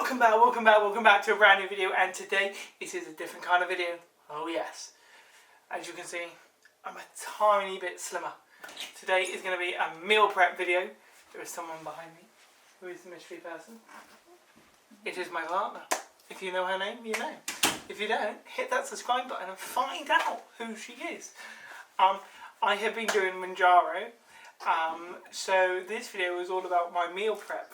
welcome back to a brand new video, and today it is a different kind of video. Oh yes. As you can see, I'm a tiny bit slimmer. Today is going to be a meal prep video. There is someone behind me. Who is the mystery person? It is my partner. If you know her name, you know. If you don't, hit that subscribe button and find out who she is. I have been doing Mounjaro. So this video is all about my meal prep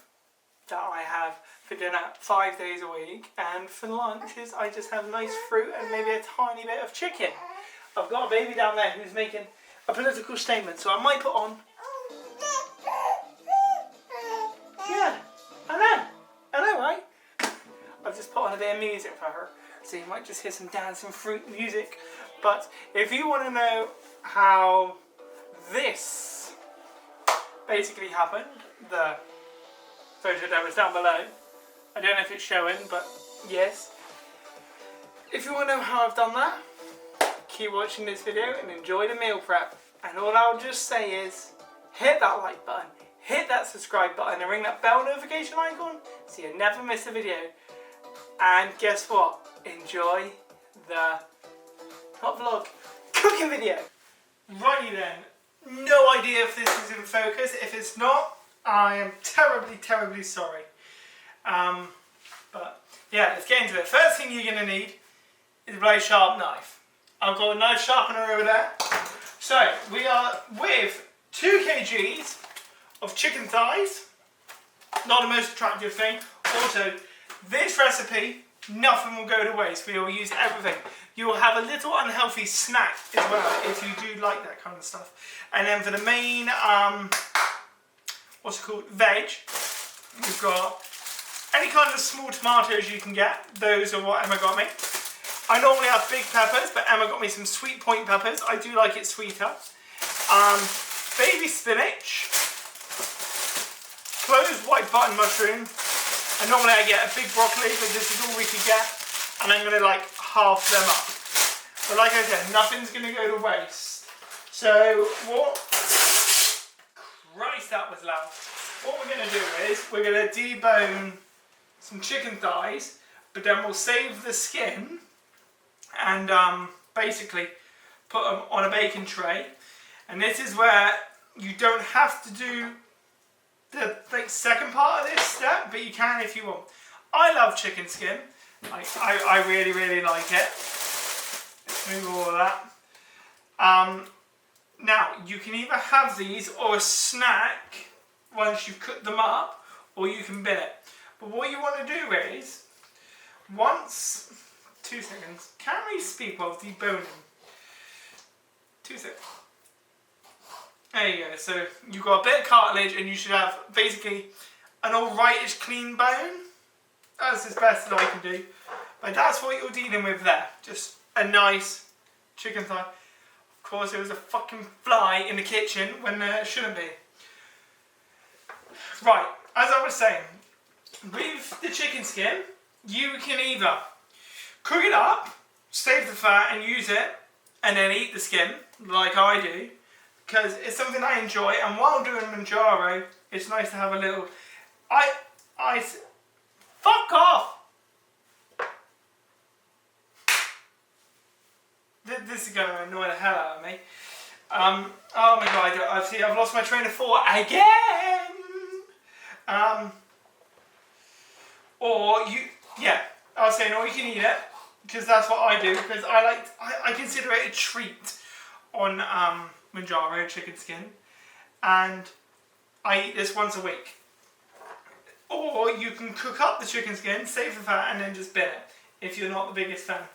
that I have for dinner 5 days a week, and for lunches I just have nice fruit and maybe a tiny bit of chicken. I've got a baby down there who's making a political statement, so I might put on... Yeah, I know, right? I've just put on a bit of music for her, so you might just hear some dancing fruit music. But if you want to know how this basically happened, the photo that was down below, I don't know if it's showing, but yes. If you want to know how I've done that, keep watching this video and enjoy the meal prep. And all I'll just say is, hit that like button, hit that subscribe button, and ring that bell notification icon so you never miss a video. And guess what? Enjoy the not vlog, cooking video. Righty then. No idea if this is in focus. If it's not, I am terribly sorry. But yeah, let's get into it. First thing you're going to need is a very sharp knife. I've got a knife sharpener over there. So we are with 2 kgs of chicken thighs. Not the most attractive thing. Also, this recipe, nothing will go to waste. We will use everything. You will have a little unhealthy snack as well if you do like that kind of stuff. And then for the main, what's it called, veg, we've got any kind of small tomatoes you can get. Those are what Emma got me. I normally have big peppers, but Emma got me some sweet point peppers. I do like it sweeter. Baby spinach, closed white button mushroom, and normally I get a big broccoli, but this is all we could get, and I'm going to like half them up. But like I said, nothing's going to go to waste. So what? Christ, that was loud. What we're going to do is we're going to debone some chicken thighs, but then we'll save the skin and basically put them on a baking tray. And this is where you don't have to do the second part of this step, but you can if you want. I love chicken skin. I really like it. Let's move all of that. Now, you can either have these or a snack once you've cooked them up, or you can bin it. But what you want to do is, once... 2 seconds. Can we speak while deboning? 2 seconds. There you go. So you've got a bit of cartilage, and you should have basically an alrightish clean bone. That's as best as I can do. But that's what you're dealing with there. Just a nice chicken thigh. Of course, there was a fucking fly in the kitchen when there shouldn't be. Right, as I was saying, with the chicken skin, you can either cook it up, save the fat and use it, and then eat the skin, like I do, because it's something I enjoy, and while doing Mounjaro, it's nice to have a little... Fuck off! This is going to annoy the hell out of me. Oh my god, I've lost my train of thought again! I was saying, or you can eat it, because that's what I do, because I consider it a treat on Mounjaro chicken skin, and I eat this once a week. Or you can cook up the chicken skin, save the fat, and then just bin it, if you're not the biggest fan.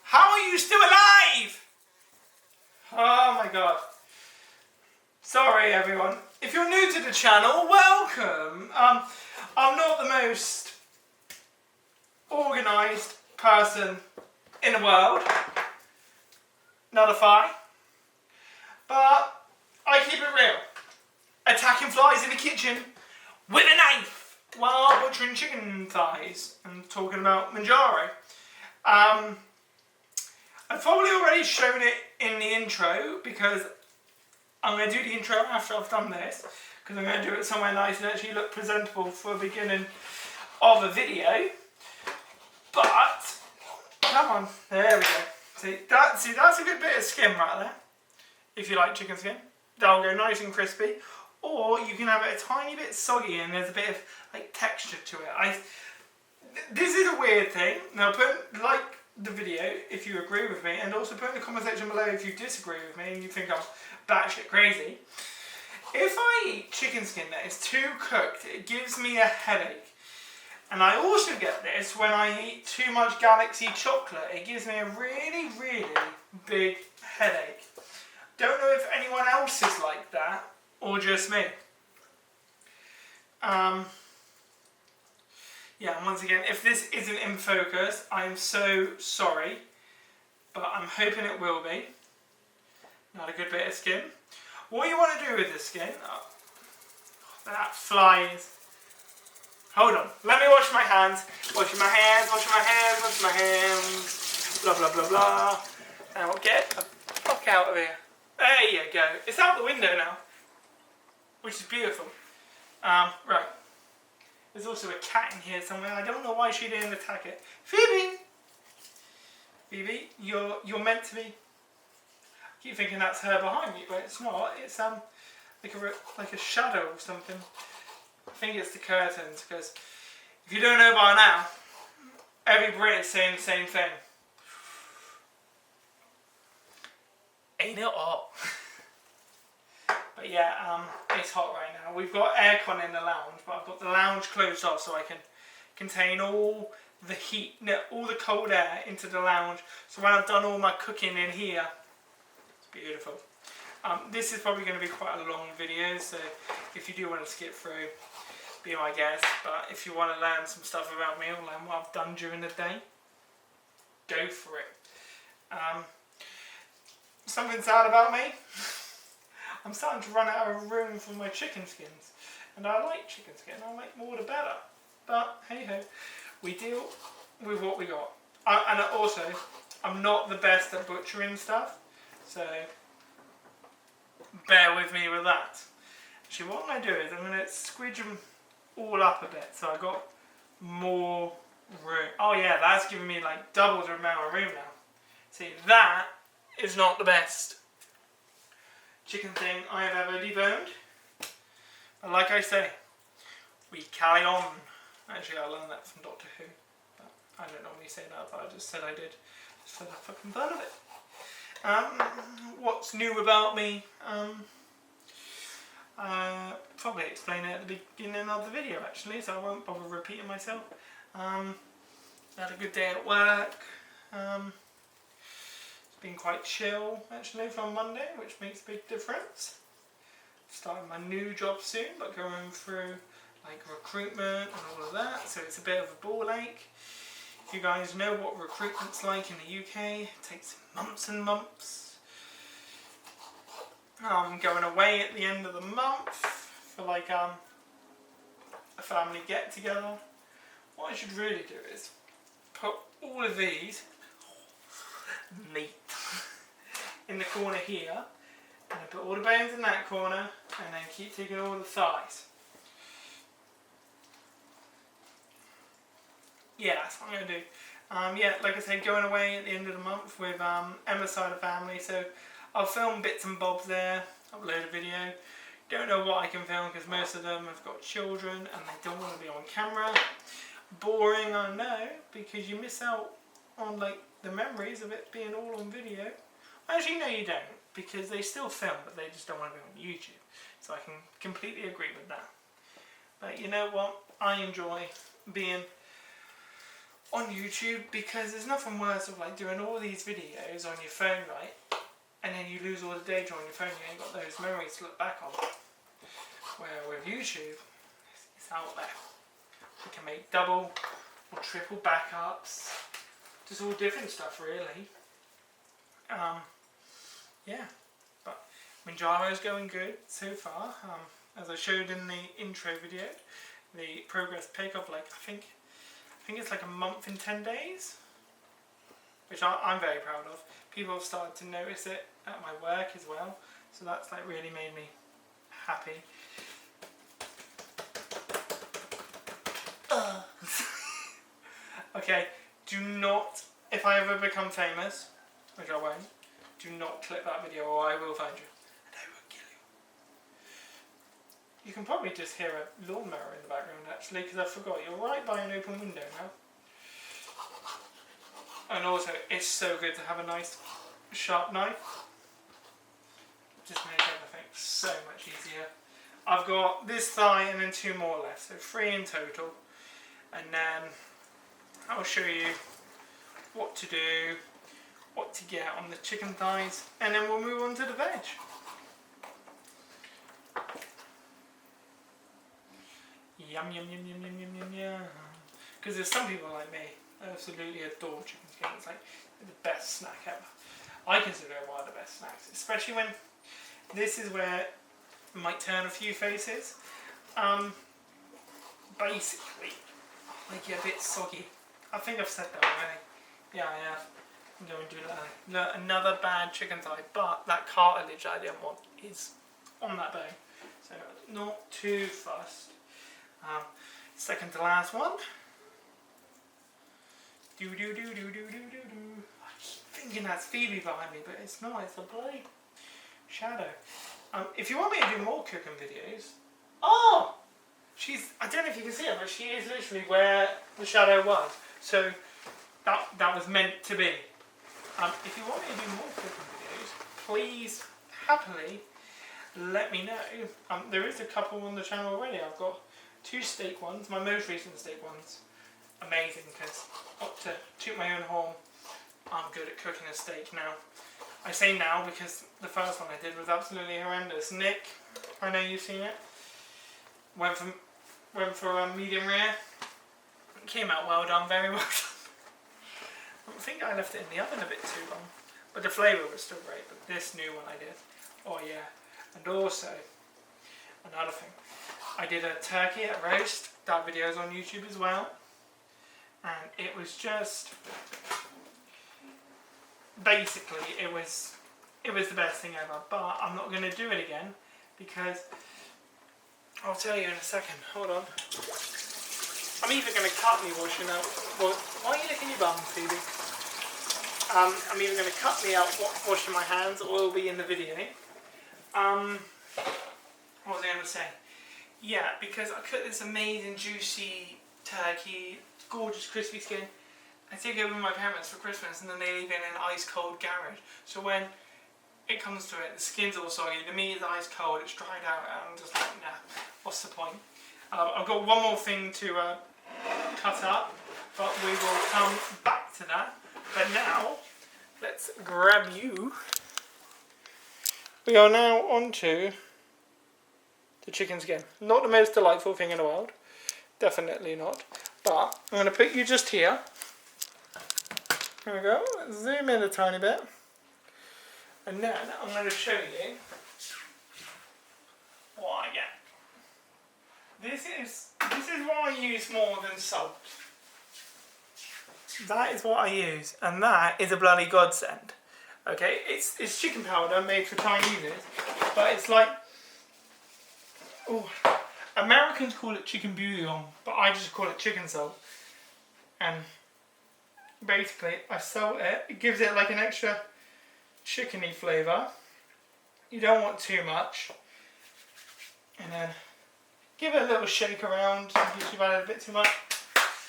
How are you still alive? Oh my god. Sorry everyone. If you're new to the channel, welcome. I'm not the most organised person in the world. Not a fly. But I keep it real. Attacking flies in the kitchen with a knife while butchering chicken thighs and talking about Mounjaro. I've probably already shown it in the intro because I'm going to do the intro after I've done this, because I'm going to do it somewhere nice and actually look presentable for a beginning of a video. But, come on, there we go. See, that's a good bit of skin right there. If you like chicken skin, that'll go nice and crispy. Or you can have it a tiny bit soggy and there's a bit of like texture to it. This is a weird thing. Now like the video if you agree with me, and also put in the comment section below if you disagree with me and you think I'm batshit crazy. If I eat chicken skin that is too cooked, it gives me a headache. And I also get this when I eat too much Galaxy chocolate. It gives me a really, really big headache. Don't know if anyone else is like that or just me. Yeah, and once again, if this isn't in focus, I'm so sorry, but I'm hoping it will be. Not a good bit of skin. What you want to do with the skin, that flies. Hold on, let me wash my hands. Washing my hands, washing my hands, washing my hands. Blah, blah, blah, blah. Now get the fuck out of here. There you go. It's out the window now, which is beautiful. Right. There's also a cat in here somewhere. I don't know why she didn't attack it. Phoebe! Phoebe, you're meant to be. I keep thinking that's her behind me, but it's not. It's like a shadow or something. I think it's the curtains, because if you don't know by now, every Brit is saying the same thing. Ain't it hot? But yeah, it's hot right now. We've got aircon in the lounge, but I've got the lounge closed off so I can contain all the heat, all the cold air into the lounge. So when I've done all my cooking in here, it's beautiful. This is probably going to be quite a long video, so if you do want to skip through, be my guest. But if you want to learn some stuff about me or learn what I've done during the day, go for it. Something sad about me. I'm starting to run out of room for my chicken skins. And I like chicken skin, I like more the better. But hey ho, we deal with what we got. And also, I'm not the best at butchering stuff, so bear with me with that. Actually, what I'm going to do is I'm going to squidge them all up a bit so I got more room. Oh yeah, that's giving me like double the amount of room now. See, that is not the best chicken thing I have ever deboned. But like I say, we carry on. Actually, I learned that from Doctor Who. But I don't normally say that, but I just said I did. Just for the fucking fun of it. What's new about me? Probably explain it at the beginning of the video actually, so I won't bother repeating myself. Had a good day at work. It's been quite chill actually from Monday, which makes a big difference. Starting my new job soon, but going through like recruitment and all of that, so it's a bit of a ball ache. If you guys know what recruitment's like in the UK, it takes months and months. I'm going away at the end of the month for like a family get together. What I should really do is put all of these meat in the corner here, and then put all the bones in that corner, and then keep taking all the thighs. Yeah, that's what I'm going to do. Yeah, like I said, going away at the end of the month with Emma's side of family, so I'll film bits and bobs there, upload a video. Don't know what I can film because most of them have got children and they don't want to be on camera. Boring, I know, because you miss out on like the memories of it being all on video. Actually, no, you don't, because they still film, but they just don't want to be on YouTube. So I can completely agree with that. But you know what? I enjoy being on YouTube because there's nothing worse of like doing all these videos on your phone, right? And then you lose all the data on your phone, you ain't got those memories to look back on. Where with YouTube, it's out there. You can make double or triple backups. Just all different stuff really. Yeah, but Mounjaro's going good so far. As I showed in the intro video, the progress pick of like, I think it's like a month and 10 days, which I'm very proud of. People have started to notice it at my work as well, So that's like really made me happy. Okay, do not, if I ever become famous, which I won't, do not clip that video or I will find you and I will kill you. You can probably just hear a lawnmower in the background actually, because I forgot, you're right by an open window now. And also, it's so good to have a nice sharp knife. Just make everything so much easier. I've got this thigh and then 2 more left, so 3 in total. And then I'll show you what to do, what to get on the chicken thighs, and then we'll move on to the veg. Yum yum yum yum yum yum yum yum. Because there's some people like me that absolutely adore chicken skin. It's like the best snack ever. I consider it one of the best snacks, especially when this is where it might turn a few faces. Basically, they get a bit soggy. I think I've said that already. Yeah, I have. I'm going to do that. Another bad chicken thigh, but that cartilage I didn't want is on that bone. So not too fussed. Second to last one. Do do do do do do do do. I keep thinking that's Phoebe behind me, but it's not. It's a bloody shadow. If you want me to do more cooking videos, oh, I don't know if you can see her, but she is literally where the shadow was. So that was meant to be. If you want me to do more cooking videos, please happily let me know. There is a couple on the channel already. I've got 2 steak ones, my most recent steak ones. Amazing, because up to toot my own horn, I'm good at cooking a steak now. I say now because the first one I did was absolutely horrendous. Nick, I know you've seen it. Went for medium rare. It came out well done, very well done. I think I left it in the oven a bit too long, but the flavour was still great. But this new one I did, oh yeah. And also, another thing, I did a turkey at roast. That video is on YouTube as well. And it was just, basically, it was the best thing ever. But I'm not going to do it again because I'll tell you in a second. Hold on. I'm either going to cut me washing out. Well, why are you licking your bum, Phoebe? I'm either going to cut me out washing my hands, or it'll be in the video. What was I going to say? Yeah, because I cooked this amazing juicy turkey, gorgeous crispy skin. I take it with my parents for Christmas, and then they leave it in an ice cold garage. So when it comes to it, the skin's all soggy, the meat is ice cold, it's dried out, and I'm just like, nah, what's the point? I've got one more thing to cut up, but we will come back to that. But now, let's grab you. We are now onto the chicken skin. Not the most delightful thing in the world. Definitely not. But I'm going to put you just here. There we go. Let's zoom in a tiny bit. And then I'm going to show you what I get. This is what I use more than salt. That is what I use, and that is a bloody godsend. Okay, it's chicken powder made for Chinese, but it's like, oh, Americans call it chicken bouillon, but I just call it chicken salt. And basically, I salt it. It gives it like an extra chickeny flavour. You don't want too much, and then give it a little shake around in case you've added a bit too much.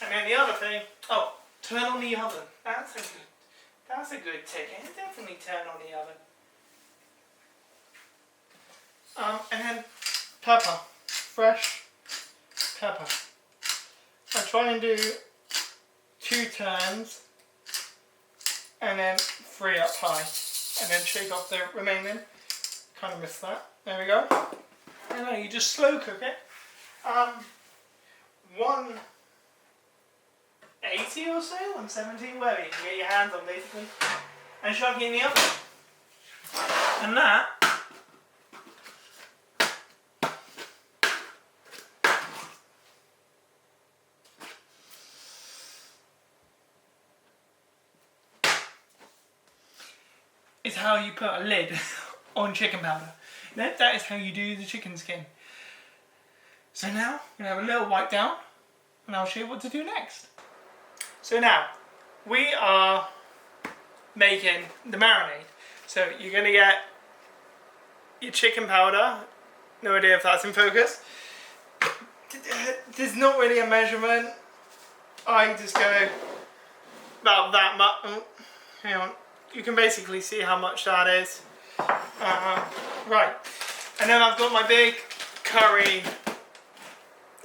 And then the other thing, oh, turn on the oven. That's a good tip. Definitely turn on the oven. And then pepper, fresh pepper. I try and do 2 turns and then 3 up high, and then shake off the remaining. Kind of missed that. There we go. And then you just slow cook it. 180 or so, 170, whatever you can get your hands on basically, and chuck it in the oven. And that is how you put a lid on chicken powder. That is how you do the chicken skin. So now, we're going to have a little wipe down, and I'll show you what to do next. So now, we are making the marinade. So you're going to get your chicken powder. No idea if that's in focus. There's not really a measurement. I just go about that much. Hang on. You can basically see how much that is. Right. And then I've got my big curry.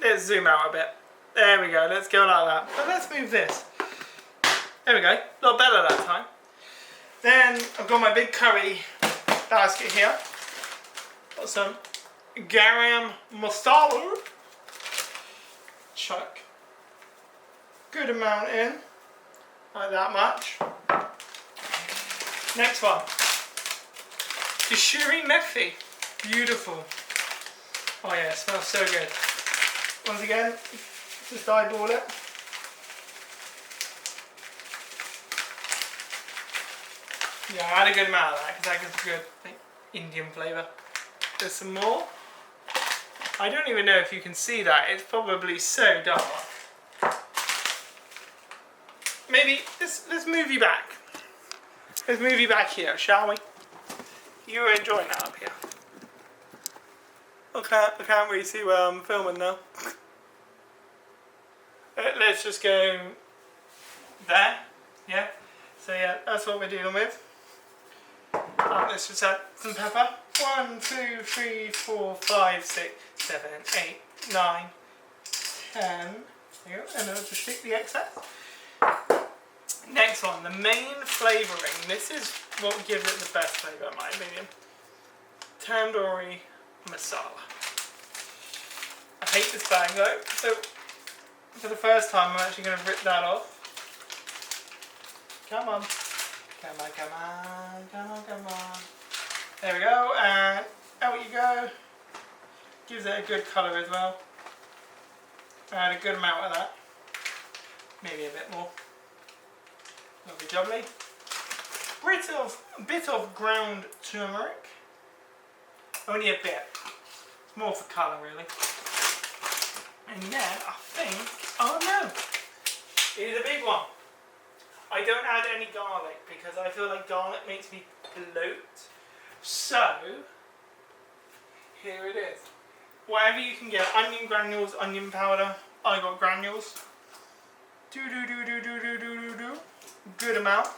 Let's zoom out a bit. There we go. Let's go like that. But let's move this. There we go. A lot better that time. Then I've got my big curry basket here. Got some garam masala. Chuck good amount in. Like that much. Next one. Kasuri methi. Beautiful. Oh yeah, it smells so good. Once again, just eyeball it. Yeah, I had a good amount of that because that gives a good Indian flavour. There's some more. I don't even know if you can see that. It's probably so dark. Maybe let's move you back. Let's move you back here, shall we? You're enjoying that up here. Okay, I can't really see where I'm filming now. Let's just go there. Yeah. So yeah, that's what we're dealing with. Let's just add some pepper. 1, 2, 3, 4, 5, 6, 7, 8, 9, 10. There you go. And then I'll just stick the excess. Next one, the main flavouring. This is what gives it the best flavour in my opinion. Tandoori masala. I hate this bag though, so for the first time I'm actually going to rip that off. Come on. Come on, come on, come on, come on. There we go, and out you go. Gives it a good colour as well. Add a good amount of that. Maybe a bit more. Lovely jubbly. A bit of ground turmeric. Only a bit. It's more for colour really. And then I think, oh no, here's a big one. I don't add any garlic because I feel like garlic makes me bloat. So, here it is. Whatever you can get, onion granules, onion powder. I got granules. Do. Good amount.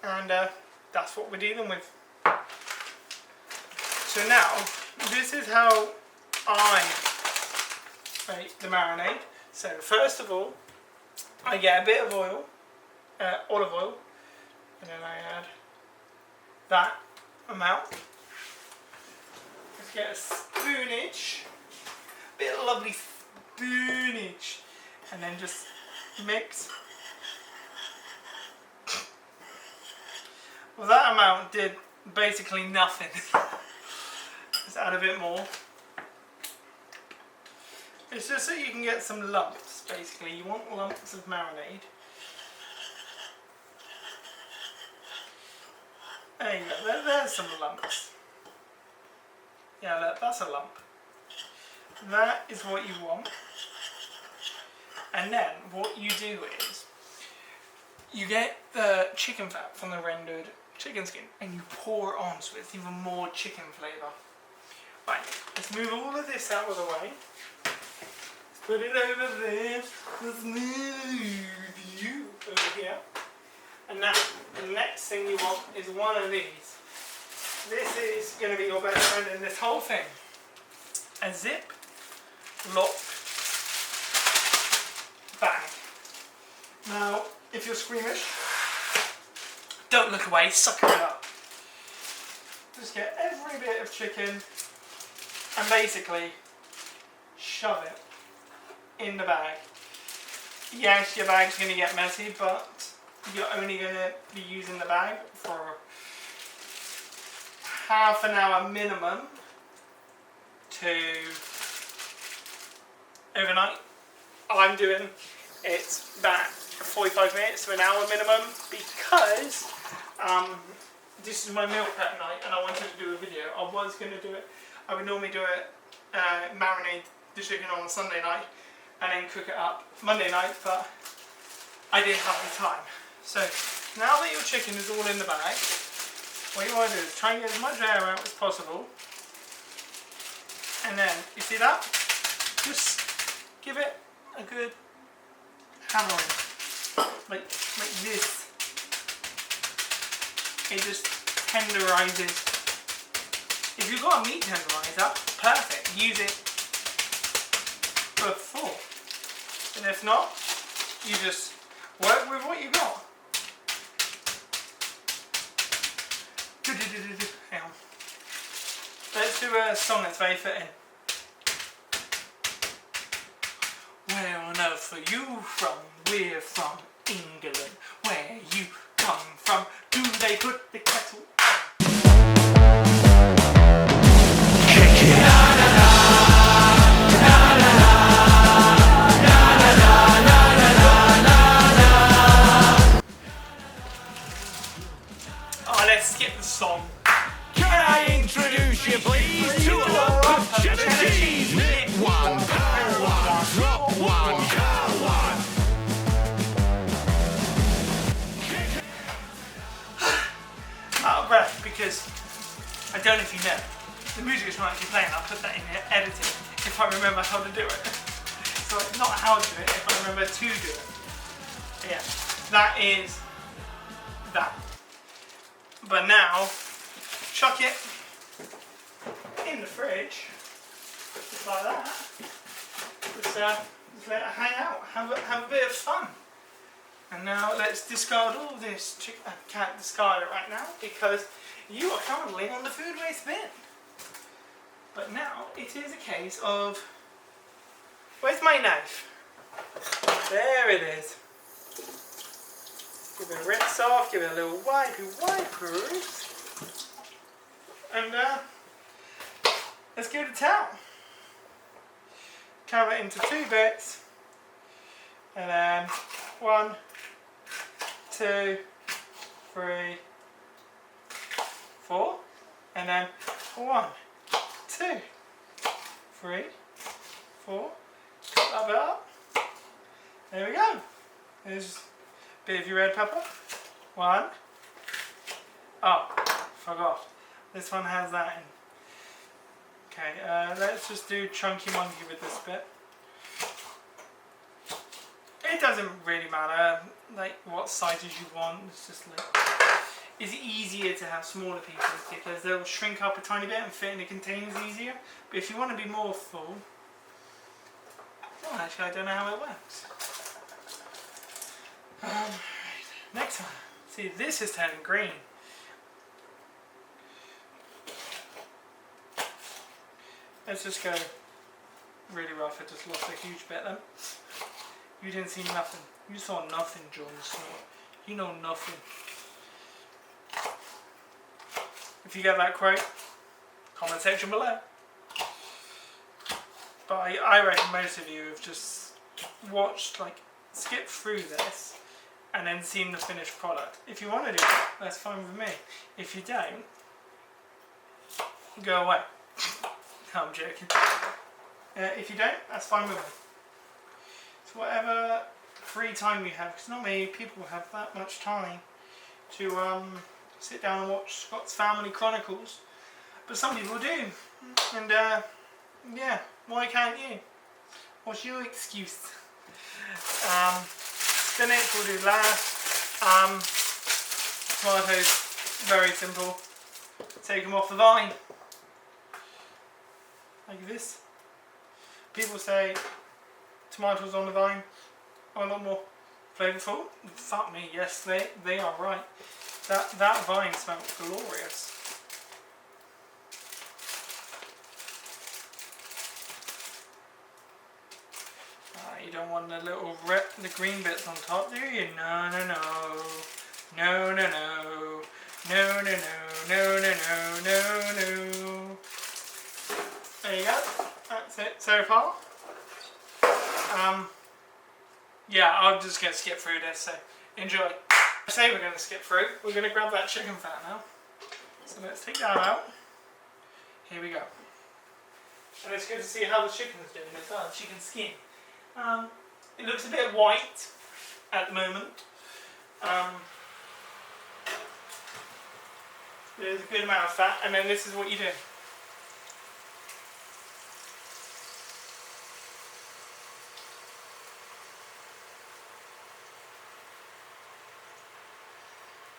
And that's what we're dealing with. So now, this is how I make the marinade. So first of all, I get a bit of oil, olive oil, and then I add that amount. Let's get a spoonage, a bit of lovely spoonage, and then just mix. Well, that amount did basically nothing. Just add a bit more. It's just so you can get some lumps, basically. You want lumps of marinade. There you go, there's some lumps. Yeah, look, that's a lump. That is what you want. And then what you do is, you get the chicken fat from the rendered chicken skin and you pour it on so it's even more chicken flavour. Right, let's move all of this out of the way. Let's put it over there. Let's move you over here. And now, the next thing you want is one of these. This is going to be your best friend in this whole thing. A zip lock bag. Now, if you're squeamish, don't look away, sucker it up. Just get every bit of chicken and basically shove it in the bag. Yes, your bag's going to get messy, but you're only going to be using the bag for half an hour minimum to overnight. I'm doing it's about 45 minutes to an hour minimum because this is my meal prep night and I wanted to do a video. I was going to do it. I would normally do it, marinate the chicken on Sunday night and then cook it up Monday night, but I didn't have the time. So now that your chicken is all in the bag, what you want to do is try and get as much air out as possible. And then, you see that? Just give it a good hammering. Like this. It just tenderises. If you've got a meat tenderizer, perfect. Use it before. And if not, you just work with what you got. Hang on. Let's do a song that's very fitting. Where on earth are you from? We're from England. Where you come from? Do they put the kettle on? Kick it. Oh, let's skip the song. Can I introduce you please to a lump of cheddar cheese? Knit one, curl one, drop one, curl one. Out of breath because I don't know if you know, the music is not actually playing. I'll put that in here, editing, if I remember how to do it. So it's not how to do it, if I remember to do it. Yeah, that is that. But now, chuck it in the fridge, just like that. Just let it hang out, have a bit of fun. And now let's discard all this chicken. I can't discard it right now because you are currently on the food waste bin. But now it is a case of, where's my knife? There it is. Give it a rinse off, give it a little wipers. And let's give it a towel. Cut it into 2 bits. And then 1, 2, 3, 4. And then 1, 2, 3, 4. Cut that bit up. There we go. There's a bit of your red pepper. 1. Oh, forgot. This one has that in. Okay, let's just do chunky monkey with this bit. It doesn't really matter like what sizes you want. It's just like it's easier to have smaller pieces because they'll shrink up a tiny bit and fit in the containers easier. But if you want to be more full, well, actually I don't know how it works. Next one. See, this is turning green. Let's just go really rough. I just lost a huge bit then. You didn't see nothing. You saw nothing, Jon Snow. You know nothing. If you get that quote, comment section below. But I reckon most of you have just watched, like, skipped through this and then seen the finished product. If you want to do that, that's fine with me. If you don't, go away. No, I'm joking. If you don't, that's fine with me. So whatever free time you have, because not many people have that much time to sit down and watch Scott's Family Chronicles, but some people do. And yeah, why can't you? What's your excuse? Spinach we'll do last. Tomatoes, very simple. Take them off the vine. Like this. People say tomatoes on the vine are a lot more flavourful. Fuck me, yes, they are right. That vine smells glorious. You don't want the little the green bits on top, do you? No, no, no. No, no, no. No, no, no. No, no, no. No, no. There you go. That's it so far. Yeah, I'm just going to skip through this, so enjoy. I say we're going to skip through. We're going to grab that chicken fat now. So let's take that out. Here we go. And it's good to see how the chicken's doing as well, chicken skin. It looks a bit white at the moment. There's a good amount of fat, and then this is what you do.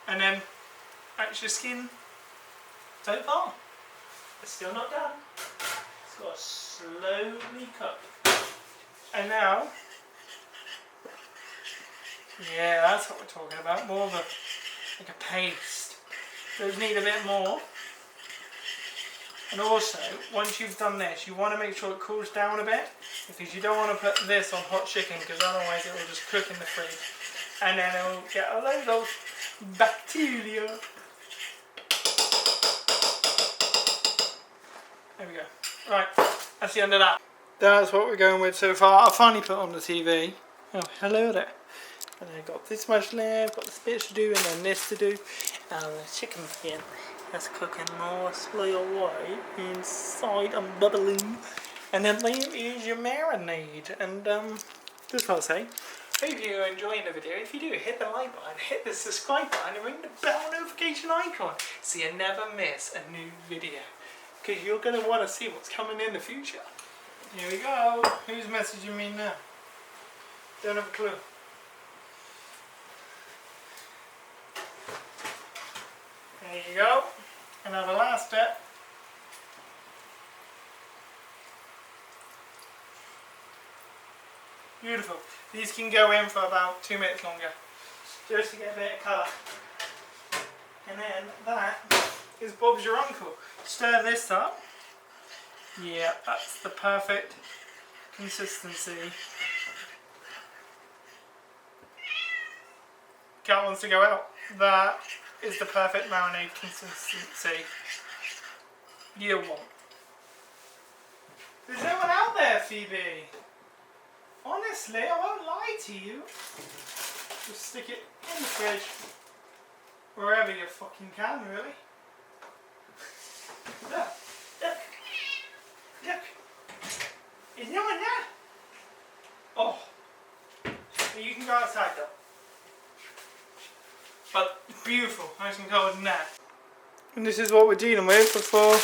And then extra skin so far. It's still not done. It's got to slowly cook. And now, yeah, that's what we're talking about. More of like a paste. Those need a bit more. And also, once you've done this, you want to make sure it cools down a bit, because you don't want to put this on hot chicken, because otherwise it will just cook in the fridge. And then it will get a load of bacteria. There we go. Right, that's the end of that. That's what we're going with so far. I'll finally put on the TV. Oh, hello there. And I've got this much left, got this bit to do, and then this to do. And the chicken skin is cooking nicely away inside and bubbling. And then there is your marinade. And just want to say, hope you're enjoying the video. If you do, hit the like button, hit the subscribe button, and ring the bell notification icon so you never miss a new video. Because you're going to want to see what's coming in the future. Here we go. Who's messaging me now? Don't have a clue. There you go. And now the last step. Beautiful. These can go in for about 2 minutes longer, just to get a bit of colour. And then that is Bob's your uncle. Stir this up. Yeah, that's the perfect consistency. Cat wants to go out. That is the perfect marinade consistency you want. There's no one out there, Phoebe. Honestly, I won't lie to you. Just stick it in the fridge. Wherever you fucking can, really. Look. Look. Look. Is no one there? Oh. You can go outside though. But it's beautiful, nice and cold in there. And this is what we're dealing with before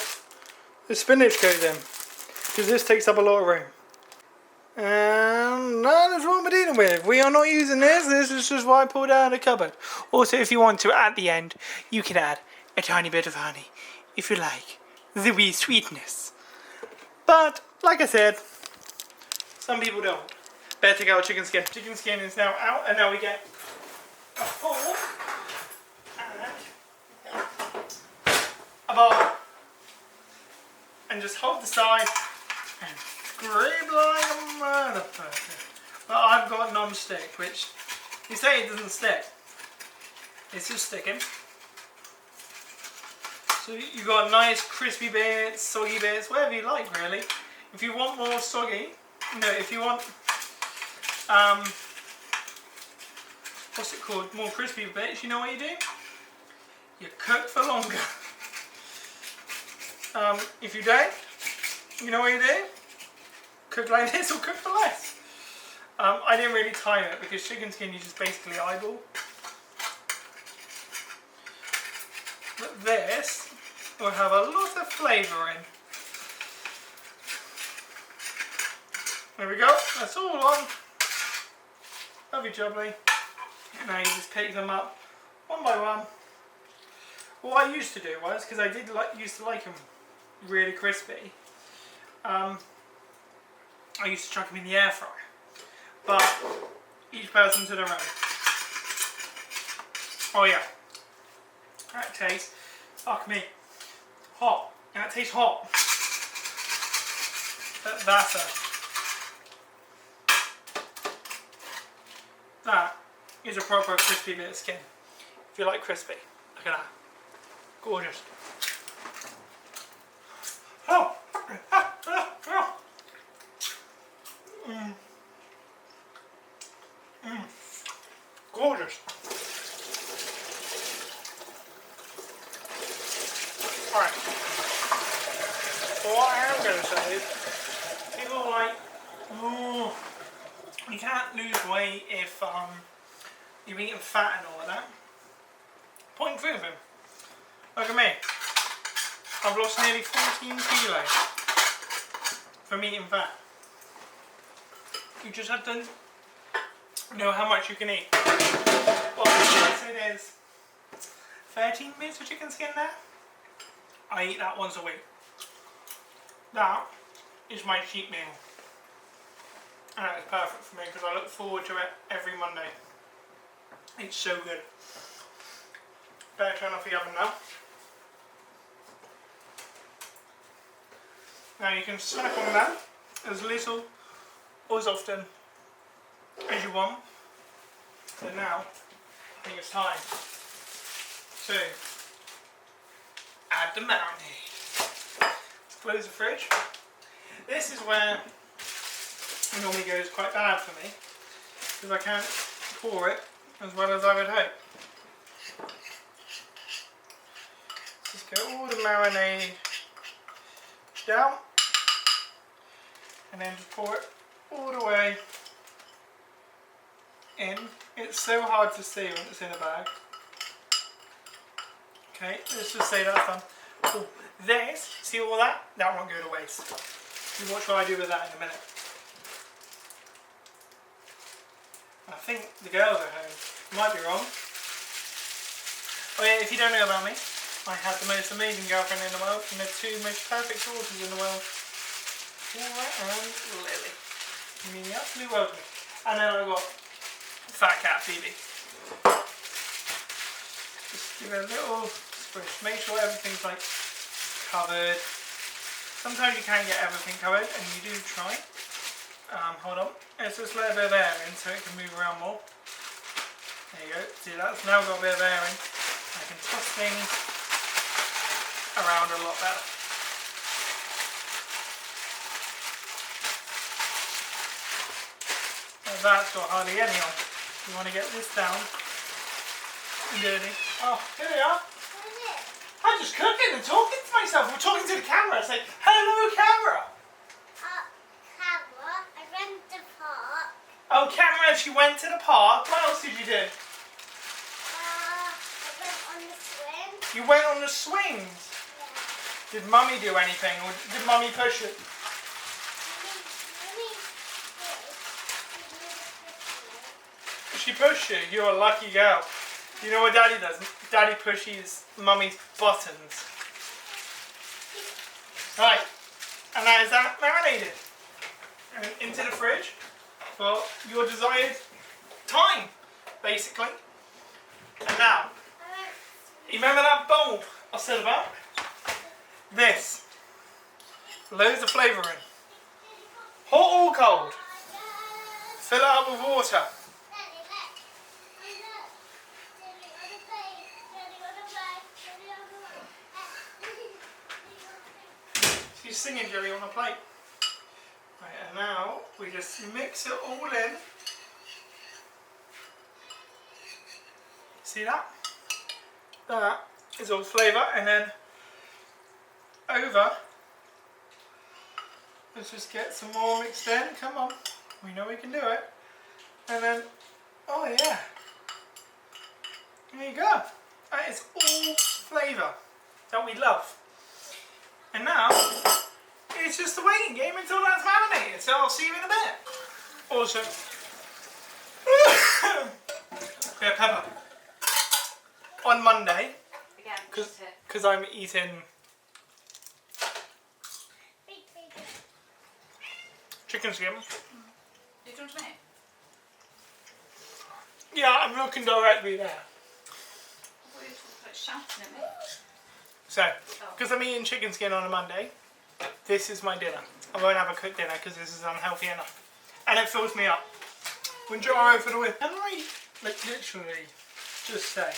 the spinach goes in. Because this takes up a lot of room. And that's what we're dealing with. We are not using this. This is just what I pulled out of the cupboard. Also, if you want to, at the end, you can add a tiny bit of honey, if you like. The wee sweetness. But, like I said, some people don't. Better take out chicken skin. Chicken skin is now out, and now we get a fork and a bowl. And just hold the side and scrape like a motherfucker. But I've got non-stick, which you say it doesn't stick. It's just sticking. So you got nice crispy bits, soggy bits, whatever you like really. If you want more soggy, no, if you want what's it called? More crispy bits, you know what you do? You cook for longer. If you don't, you know what you do? Cook like this or cook for less. I didn't really time it because chicken skin you just basically eyeball. But this will have a lot of flavour in. There we go, that's all on. Lovely jubbly. And now you just pick them up one by one. What I used to do was, because I did used to like them really crispy, I used to chuck them in the air fryer. But each person to their own. Oh yeah, that tastes, fuck me, hot. That tastes hot. That is a proper crispy bit of skin. If you like crispy, look at that. Gorgeous. Oh! Gorgeous. going to say is, people are like, oh, you can't lose weight if you're eating fat and all of that. Point proven. Look at me. I've lost nearly 14 kilos from eating fat. You just have to know how much you can eat. Well, I say there's 13 bits of chicken skin there. I eat that once a week. That is my cheat meal. And that is perfect for me because I look forward to it every Monday. It's so good. Better turn off the oven now. Now you can snack on that as little or as often as you want. So now, I think it's time to add the marinade. Close the fridge. This is where it normally goes quite bad for me because I can't pour it as well as I would hope. Just get all the marinade down and then just pour it all the way in. It's so hard to see when it's in a bag. Okay, let's just say that's done. Oh, this, see all that? That won't go to waste. You watch what I do with that in a minute. I think the girls are home. Might be wrong. Oh yeah, if you don't know about me, I have the most amazing girlfriend in the world and the two most perfect daughters in the world. Laura and Lily. You mean the absolute world to me. And then I've got fat cat Phoebe. Just give it a little squish. Make sure everything's like covered. Sometimes you can't get everything covered and you do try. Hold on. Let's just let a bit of air in so it can move around more. There you go. See, that's now got a bit of air in. I can toss things around a lot better. And that's got hardly any on. You want to get this down and dirty. Oh, here we are. I'm just cooking and talking to myself. We're talking to the camera. Say, hello, camera. Camera, I went to the park. Oh, camera, she went to the park. What else did you do? I went on the swing. You went on the swings. Yeah. Did Mummy do anything, or did Mummy push it? She pushed you. You're a lucky girl. You know what Daddy does? Daddy pushes Mummy's buttons. Right, and that is that marinated. And into the fridge for your desired time, basically. And now, you remember that bowl I said about? This. Loads of flavour in. Hot or cold? Fill it up with water. She's singing jelly on a plate. Right, and now we just mix it all in. See that? That is all flavour, and then over, let's just get some more mixed in. Come on, we know we can do it. And then, oh yeah, there you go. That is all flavour that we love. And now, it's just a waiting game until that's marinated, so I'll see you in a bit. Also, bit of pepper. On Monday, because I'm eating chicken skin. Did you want to make? Yeah, I'm looking directly there. I thought you were like shouting at me. So, because I'm eating chicken skin on a Monday, this is my dinner. I won't have a cooked dinner because this is unhealthy enough. And it fills me up. Mounjaro for the win. Can I, like, literally just say,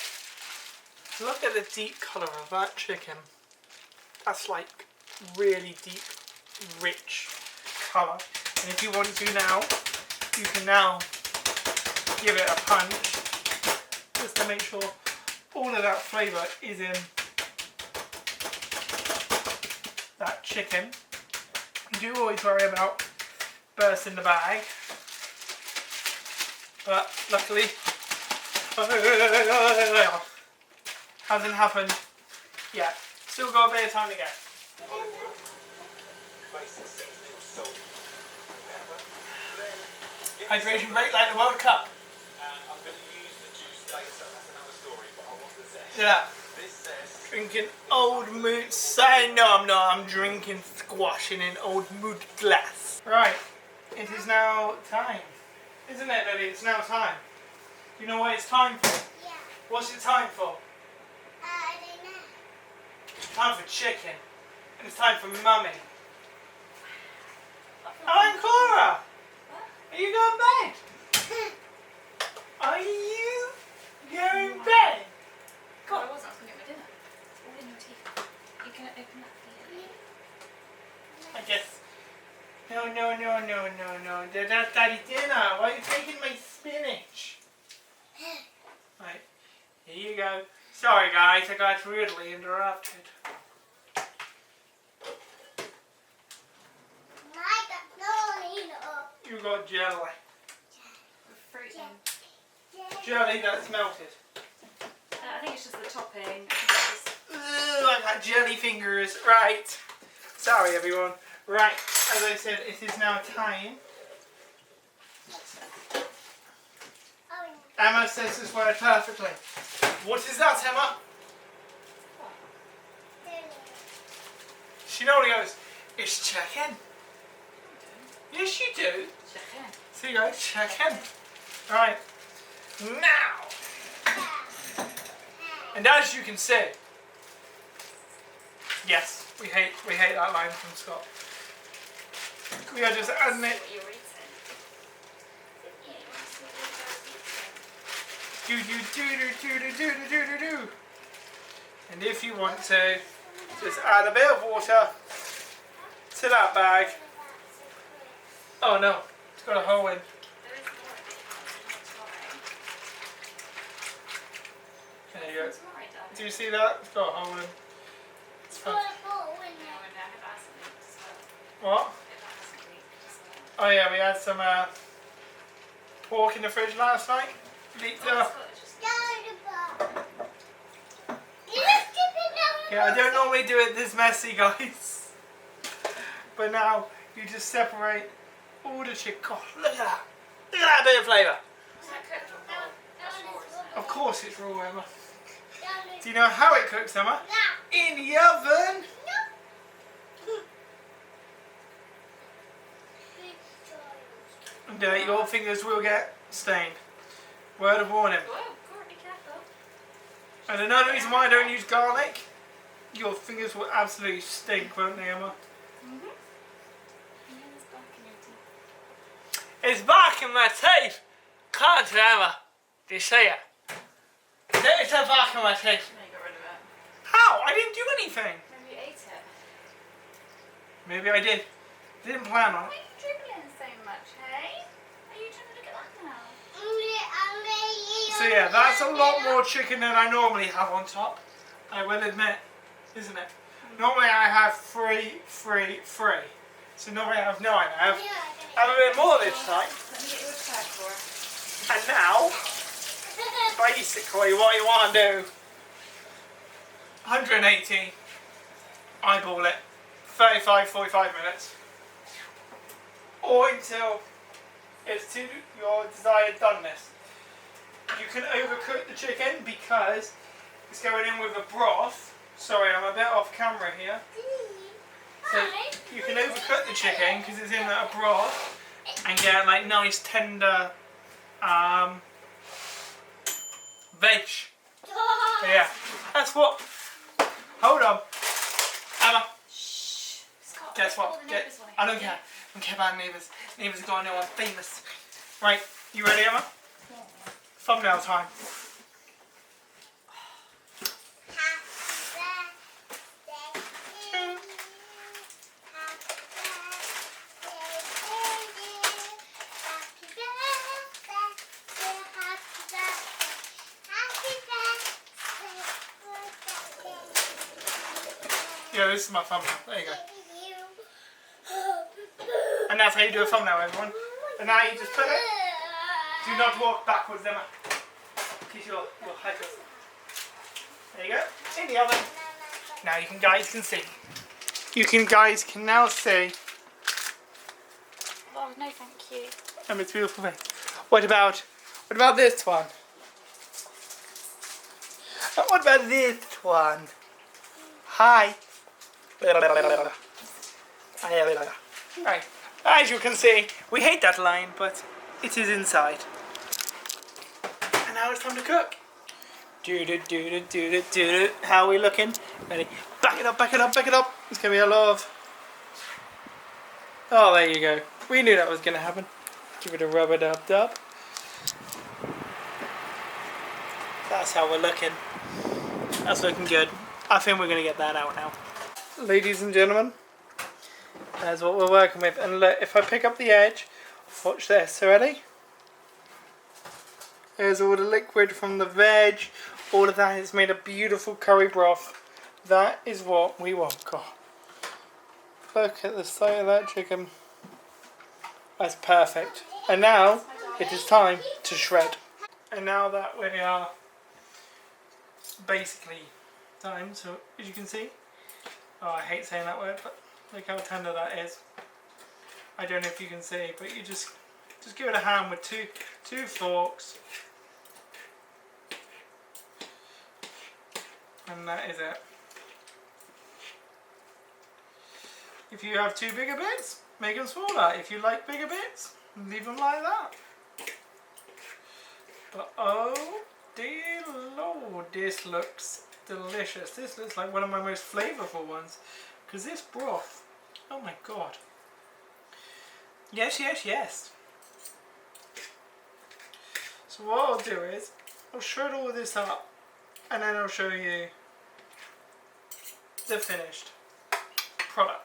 look at the deep colour of that chicken. That's like really deep, rich colour. And if you want to now, you can now give it a punch just to make sure all of that flavour is in that chicken. You do always worry about bursting the bag, but luckily hasn't happened yet. Still got a bit of time to go. Hydration break like the World Cup. Yeah. Drinking old mood. Say no, I'm not. I'm drinking squash in an old mood glass. Right. It is now time. Isn't it, Lily? It's now time. Do you know what it's time for? Yeah. What's it time for? I don't know. It's time for chicken. And it's time for mummy. I'm Cora. Are you going to bed? Are you going to bed? God, I wasn't. I was going to get my dinner. It's all in your teeth. You can open that for you. I guess. No. That's Daddy dinner. Why are you taking my spinach? Right. Here you go. Sorry guys, I got rudely interrupted. I got no needle. You got jelly. The fruit thing. Jelly that's melted. I think it's just the topping. I think it's just... I got jelly fingers. Right. Sorry everyone. Right. As I said, it is now time. Emma says this word perfectly. What is that, Emma? She normally goes, it's chicken. Yes, you do. Chicken. So you go, chicken. Right. Now. And as you can see, yes, we hate that line from Scott. We are just adding it. What you're eating. Do. And if you want to, just add a bit of water to that bag. Oh no, it's got a hole in. There is more of it. There you go. It's alright, darling. Do you see that? It's got a hole in. It's fun. No, and I have asked them as well. What? If that hasn't leaked as well. Oh yeah, we had some pork in the fridge last night. Leaked up. Yeah, I don't normally do it this messy, guys. But now you just separate all the chicken. God, look at that. Look at that bit of flavour. Is that cooked or raw? That's raw, isn't it? Of course it's raw, Emma. Do you know how it cooks, Emma? In the oven. And your fingers will get stained. Word of warning. Whoa, Cora, be careful. And another reason why I don't use garlic, your fingers will absolutely stink, won't they, Emma? Yeah, there's bark in your teeth. It's back in my teeth. Can't you, Emma? Do you see it? It's a back in my teeth. No, you got rid of it. How? I didn't do anything. Maybe you ate it. Maybe I did. Didn't plan on Why are it. you dribbling so much, hey? Are you trying to look at that now? So yeah, that's a lot more chicken than I normally have on top. I will admit, isn't it? Normally I have three. So normally I have 9. I have a bit more this time. Let me get you a chair, Cora. And now, basically what you want to do, 180, eyeball it, 35-45 minutes. Or until it's to your desired doneness. You can overcook the chicken because it's going in with a broth. Sorry, I'm a bit off camera here. So you can overcook the chicken because it's in a broth and get like nice tender veg. So yeah, that's what. Hold on, Emma. Shh. Scott, Guess what? all the neighbours want to I don't hear care. I don't care about neighbours. Neighbours are gonna know I'm famous. Right, you ready, Emma? Yeah. Thumbnail time. Yeah, this is my thumbnail. There you go. And that's how you do a thumbnail, everyone. And now you just put it. Do not walk backwards, Emma. Because you'll hurt yourself. There you go. In the oven. Now you guys can see. Guys can now see. Oh, no, thank you. Emma's beautiful face. What about this one? What about this one? Hi. Right. As you can see, we hate that line, but it is inside. And now it's time to cook. Do. How are we looking? Ready? Back it up, back it up, back it up. It's gonna be a lot of. Oh, there you go. We knew that was gonna happen. Give it a rub-a-dub-dub. That's how we're looking. That's looking good. I think we're gonna get that out now. Ladies and gentlemen, that's what we're working with. And look, if I pick up the edge, watch this. Ready? There's all the liquid from the veg. All of that has made a beautiful curry broth. That is what we want. God. Look at the sight of that chicken. That's perfect. And now it is time to shred. And now that we are basically done, so as you can see, oh, I hate saying that word, but look how tender that is. I don't know if you can see, but you just give it a hand with two forks. And that is it. If you have two bigger bits, make them smaller. If you like bigger bits, leave them like that. But oh dear Lord, this looks delicious. This looks like one of my most flavourful ones. Because this broth, oh my god. Yes, yes, yes. So what I'll do is, I'll shred all this up and then I'll show you the finished product.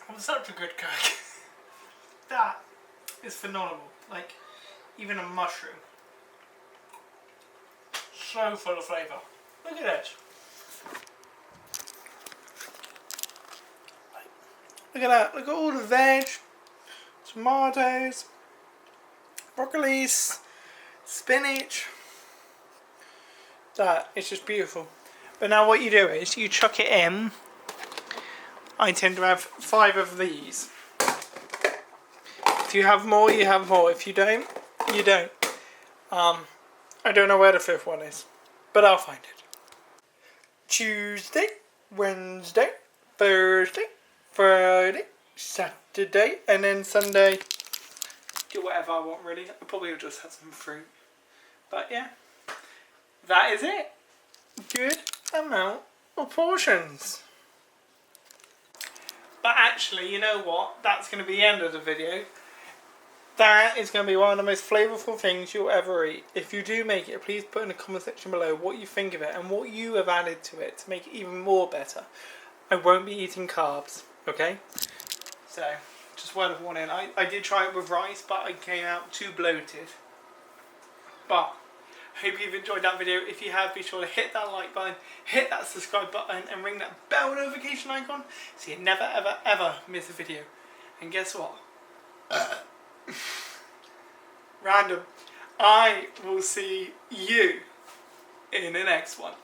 I'm such a good cook. That is phenomenal. Like, even a mushroom. So full of flavour. Look at it. Look at that. Look at all the veg, tomatoes, broccoli, spinach. That is just beautiful. But now what you do is you chuck it in. I tend to have 5 of these. If you have more, you have more. If you don't, you don't. I don't know where the 5th one is, but I'll find it. Tuesday, Wednesday, Thursday, Friday, Saturday, and then Sunday. Do whatever I want really. I probably will just have some fruit. But yeah, that is it. Good amount of portions. But actually, you know what? That's going to be the end of the video. That is going to be one of the most flavourful things you'll ever eat. If you do make it, please put in the comment section below what you think of it and what you have added to it to make it even more better. I won't be eating carbs, okay? So, just word of warning. I did try it with rice, but I came out too bloated. But hope you've enjoyed that video. If you have, be sure to hit that like button, hit that subscribe button, and ring that bell notification icon so you never ever ever miss a video. And guess what? Random. I will see you in the next one.